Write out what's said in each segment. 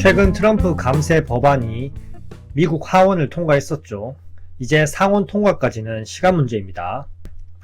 최근 트럼프 감세 법안이 미국 하원을 통과했었죠. 이제 상원 통과까지는 시간 문제입니다.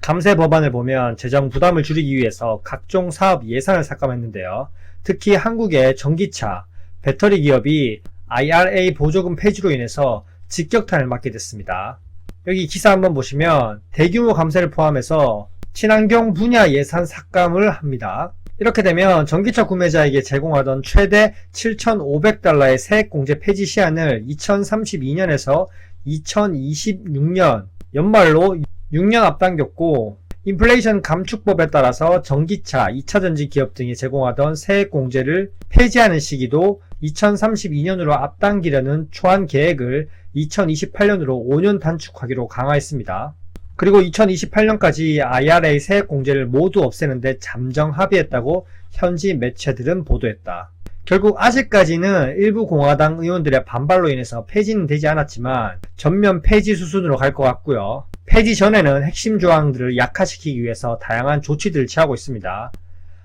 감세 법안을 보면 재정 부담을 줄이기 위해서 각종 사업 예산을 삭감했는데요. 특히 한국의 전기차, 배터리 기업이 IRA 보조금 폐지로 인해서 직격탄을 맞게 됐습니다. 여기 기사 한번 보시면 대규모 감세를 포함해서 친환경 분야 예산 삭감을 합니다. 이렇게 되면 전기차 구매자에게 제공하던 최대 7,500달러의 세액공제 폐지 시한을 2032년에서 2026년 연말로 6년 앞당겼고, 인플레이션 감축법에 따라서 전기차, 2차전지 기업 등이 제공하던 세액공제를 폐지하는 시기도 2032년으로 앞당기려는 초안 계획을 2028년으로 5년 단축하기로 강화했습니다. 그리고 2028년까지 IRA 세액공제를 모두 없애는데 잠정 합의했다고 현지 매체들은 보도했다. 결국 아직까지는 일부 공화당 의원들의 반발로 인해서 폐지는 되지 않았지만 전면 폐지 수순으로 갈 것 같고요. 폐지 전에는 핵심 조항들을 약화시키기 위해서 다양한 조치들을 취하고 있습니다.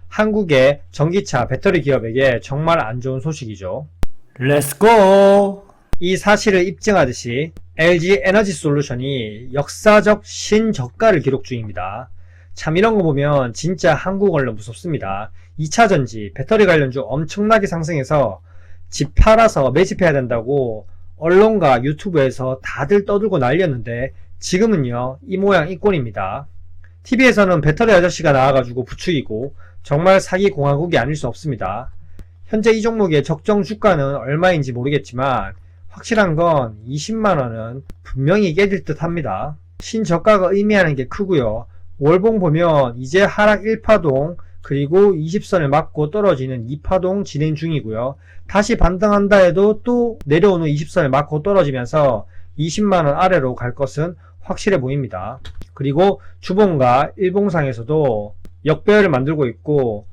한국의 전기차, 배터리 기업에게 정말 안 좋은 소식이죠. 렛츠고! 이 사실을 입증하듯이 LG 에너지 솔루션이 역사적 신저가를 기록 중입니다. 참 이런 거 보면 진짜 한국 언론 무섭습니다. 2차전지, 배터리 관련주 엄청나게 상승해서 집 팔아서 매집해야 된다고 언론과 유튜브에서 다들 떠들고 난리였는데 지금은요, 이 모양 이 꼴입니다. TV에서는 배터리 아저씨가 나와가지고 부추기고 정말 사기 공화국이 아닐 수 없습니다. 현재 이 종목의 적정 주가는 얼마인지 모르겠지만 확실한 건 20만원은 분명히 깨질 듯 합니다. 신저가가 의미하는 게 크고요. 월봉 보면 이제 하락 1파동 그리고 20선을 맞고 떨어지는 2파동 진행 중이고요. 다시 반등한다 해도 또 내려오는 20선을 맞고 떨어지면서 20만원 아래로 갈 것은 확실해 보입니다. 그리고 주봉과 일봉상에서도 역배열을 만들고 있고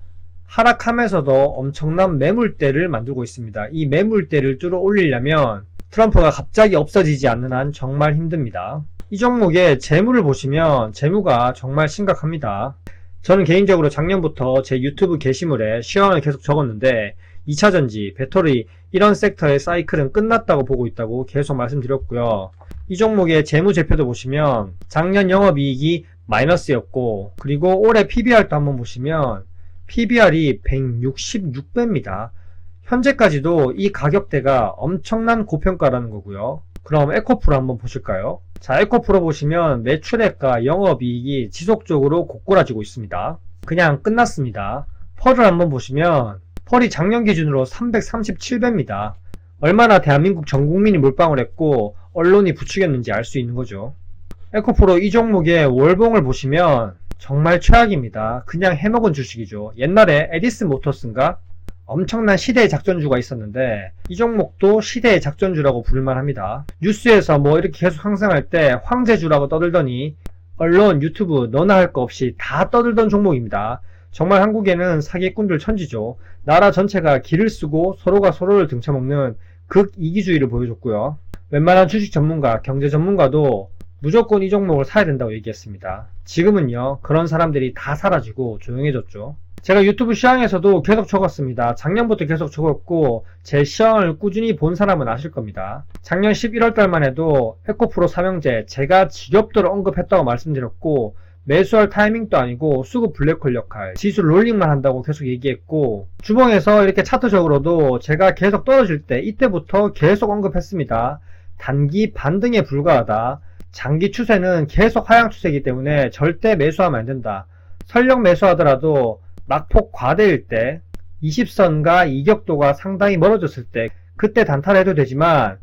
하락하면서도 엄청난 매물대를 만들고 있습니다. 이 매물대를 뚫어 올리려면 트럼프가 갑자기 없어지지 않는 한 정말 힘듭니다. 이 종목의 재무를 보시면 재무가 정말 심각합니다. 저는 개인적으로 작년부터 제 유튜브 게시물에 시황을 계속 적었는데 2차전지, 배터리 이런 섹터의 사이클은 끝났다고 보고 있다고 계속 말씀드렸고요. 이 종목의 재무제표도 보시면 작년 영업이익이 마이너스였고, 그리고 올해 PBR도 한번 보시면 PBR이 166배입니다. 현재까지도 이 가격대가 엄청난 고평가라는 거고요. 그럼 에코프로 한번 보실까요? 자, 에코프로 보시면 매출액과 영업이익이 지속적으로 고꾸라지고 있습니다. 그냥 끝났습니다. 펄을 한번 보시면 펄이 작년 기준으로 337배입니다. 얼마나 대한민국 전 국민이 몰빵을 했고 언론이 부추겼는지 알 수 있는 거죠. 에코프로 이 종목의 월봉을 보시면 정말 최악입니다. 그냥 해먹은 주식이죠. 옛날에 에디슨 모터스인가? 엄청난 시대의 작전주가 있었는데 이 종목도 시대의 작전주라고 부를만 합니다. 뉴스에서 뭐 이렇게 계속 상승할 때 황제주라고 떠들더니 언론, 유튜브 너나 할 거 없이 다 떠들던 종목입니다. 정말 한국에는 사기꾼들 천지죠. 나라 전체가 기를 쓰고 서로가 서로를 등쳐먹는 극이기주의를 보여줬고요. 웬만한 주식 전문가, 경제 전문가도 무조건 이 종목을 사야 된다고 얘기했습니다. 지금은요, 그런 사람들이 다 사라지고 조용해졌죠. 제가 유튜브 시황에서도 계속 적었습니다. 작년부터 계속 적었고 제 시황을 꾸준히 본 사람은 아실 겁니다. 작년 11월달만 해도 에코프로 삼형제 제가 지겹도록 언급했다고 말씀드렸고 매수할 타이밍도 아니고 수급 블랙홀 역할, 지수 롤링만 한다고 계속 얘기했고 주봉에서 이렇게 차트적으로도 제가 계속 떨어질 때 이때부터 계속 언급했습니다. 단기 반등에 불과하다. 장기 추세는 계속 하향 추세이기 때문에 절대 매수하면 안 된다. 설령 매수하더라도 낙폭 과대일 때 20선과 이격도가 상당히 멀어졌을 때 그때 단타해도 되지만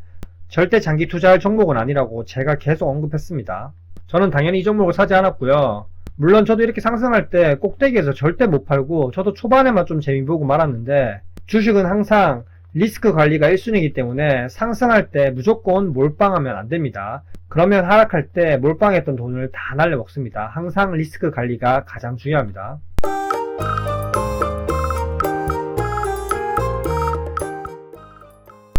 절대 장기 투자할 종목은 아니라고 제가 계속 언급했습니다. 저는 당연히 이 종목을 사지 않았고요. 물론 저도 이렇게 상승할 때 꼭대기에서 절대 못 팔고 저도 초반에만 좀 재미보고 말았는데 주식은 항상 리스크 관리가 1순위이기 때문에 상승할 때 무조건 몰빵하면 안 됩니다. 그러면 하락할 때 몰빵했던 돈을 다 날려먹습니다. 항상 리스크 관리가 가장 중요합니다.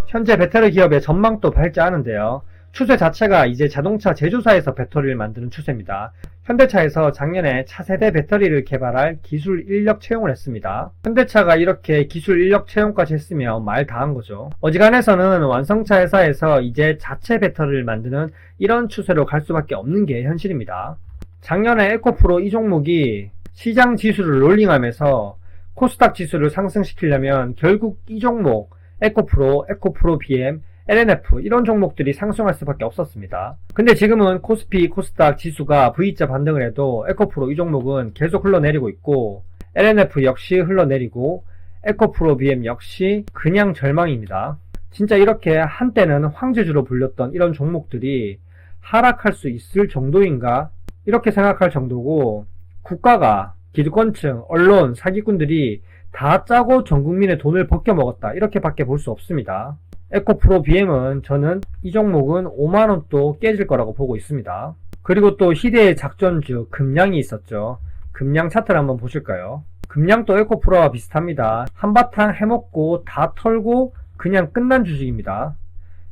현재 배터리 기업의 전망도 밝지 않은데요. 추세 자체가 이제 자동차 제조사에서 배터리를 만드는 추세입니다. 현대차에서 작년에 차세대 배터리를 개발할 기술 인력 채용을 했습니다. 현대차가 이렇게 기술 인력 채용까지 했으면 말 다 한 거죠. 어지간해서는 완성차 회사에서 이제 자체 배터리를 만드는 이런 추세로 갈 수밖에 없는 게 현실입니다. 작년에 에코프로 이 종목이 시장 지수를 롤링하면서 코스닥 지수를 상승시키려면 결국 이 종목 에코프로, 에코프로 BM, LNF 이런 종목들이 상승할 수밖에 없었습니다. 근데 지금은 코스피, 코스닥 지수가 V자 반등을 해도 에코프로 이 종목은 계속 흘러내리고 있고 LNF 역시 흘러내리고 에코프로 BM 역시 그냥 절망입니다. 진짜 이렇게 한때는 황제주로 불렸던 이런 종목들이 하락할 수 있을 정도인가? 이렇게 생각할 정도고 국가가 기득권층, 언론, 사기꾼들이 다 짜고 전 국민의 돈을 벗겨먹었다 이렇게밖에 볼 수 없습니다. 에코프로 BM은 저는 이 종목은 5만원 또 깨질 거라고 보고 있습니다. 그리고 또 희대의 작전주 금량이 있었죠. 금량 차트를 한번 보실까요? 금량도 에코프로와 비슷합니다. 한바탕 해먹고 다 털고 그냥 끝난 주식입니다.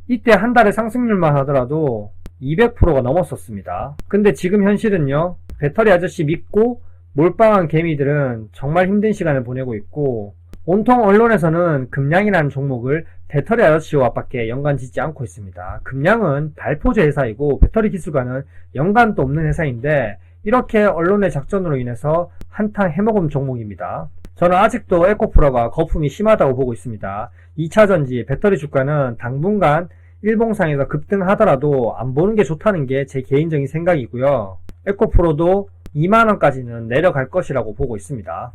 이때 한 달에 상승률만 하더라도 200%가 넘었었습니다. 근데 지금 현실은요, 배터리 아저씨 믿고 몰빵한 개미들은 정말 힘든 시간을 보내고 있고 온통 언론에서는 금량이라는 종목을 배터리 아저씨와 밖에 연관 짓지 않고 있습니다. 금량은 발포제 회사이고 배터리 기술과는 연관도 없는 회사인데 이렇게 언론의 작전으로 인해서 한탕 해먹은 종목입니다. 저는 아직도 에코프로가 거품이 심하다고 보고 있습니다. 2차전지 배터리 주가는 당분간 일봉상에서 급등하더라도 안 보는 게 좋다는 게 제 개인적인 생각이고요. 에코프로도 2만원까지는 내려갈 것이라고 보고 있습니다.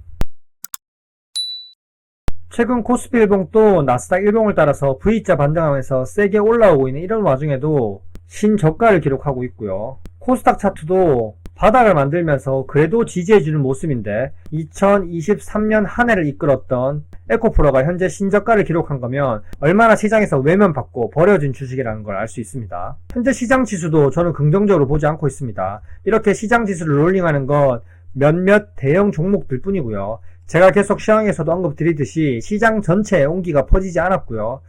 최근 코스피 일봉도 나스닥 일봉을 따라서 V자 반등하면서 세게 올라오고 있는 이런 와중에도 신저가를 기록하고 있고요. 코스닥 차트도 바닥을 만들면서 그래도 지지해주는 모습인데 2023년 한 해를 이끌었던 에코프로가 현재 신저가를 기록한 거면 얼마나 시장에서 외면받고 버려진 주식이라는 걸 알 수 있습니다. 현재 시장 지수도 저는 긍정적으로 보지 않고 있습니다. 이렇게 시장 지수를 롤링하는 건 몇몇 대형 종목들 뿐이고요. 제가 계속 시황에서도 언급드리듯이 시장 전체에 온기가 퍼지지 않았고요.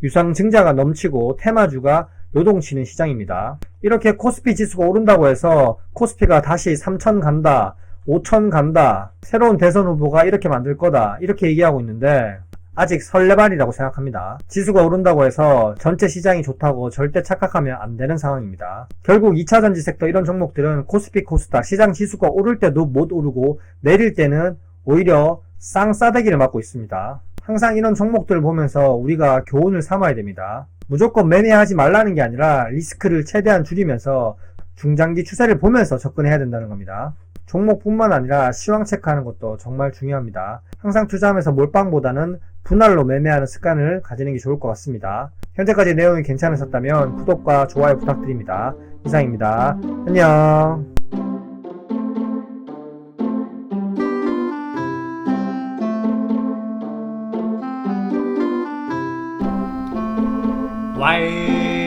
유상증자가 넘치고 테마주가 요동치는 시장입니다. 이렇게 코스피 지수가 오른다고 해서 코스피가 다시 3천 간다, 5천 간다, 새로운 대선 후보가 이렇게 만들 거다 이렇게 얘기하고 있는데 아직 설레발이라고 생각합니다. 지수가 오른다고 해서 전체 시장이 좋다고 절대 착각하면 안 되는 상황입니다. 결국 2차전지 섹터 이런 종목들은 코스피, 코스닥 시장 지수가 오를 때도 못 오르고 내릴 때는 오히려 쌍싸대기를 맞고 있습니다. 항상 이런 종목들을 보면서 우리가 교훈을 삼아야 됩니다. 무조건 매매하지 말라는 게 아니라 리스크를 최대한 줄이면서 중장기 추세를 보면서 접근해야 된다는 겁니다. 종목뿐만 아니라 시황 체크하는 것도 정말 중요합니다. 항상 투자하면서 몰빵보다는 분할로 매매하는 습관을 가지는 게 좋을 것 같습니다. 현재까지 내용이 괜찮으셨다면 구독과 좋아요 부탁드립니다. 이상입니다. 안녕. Why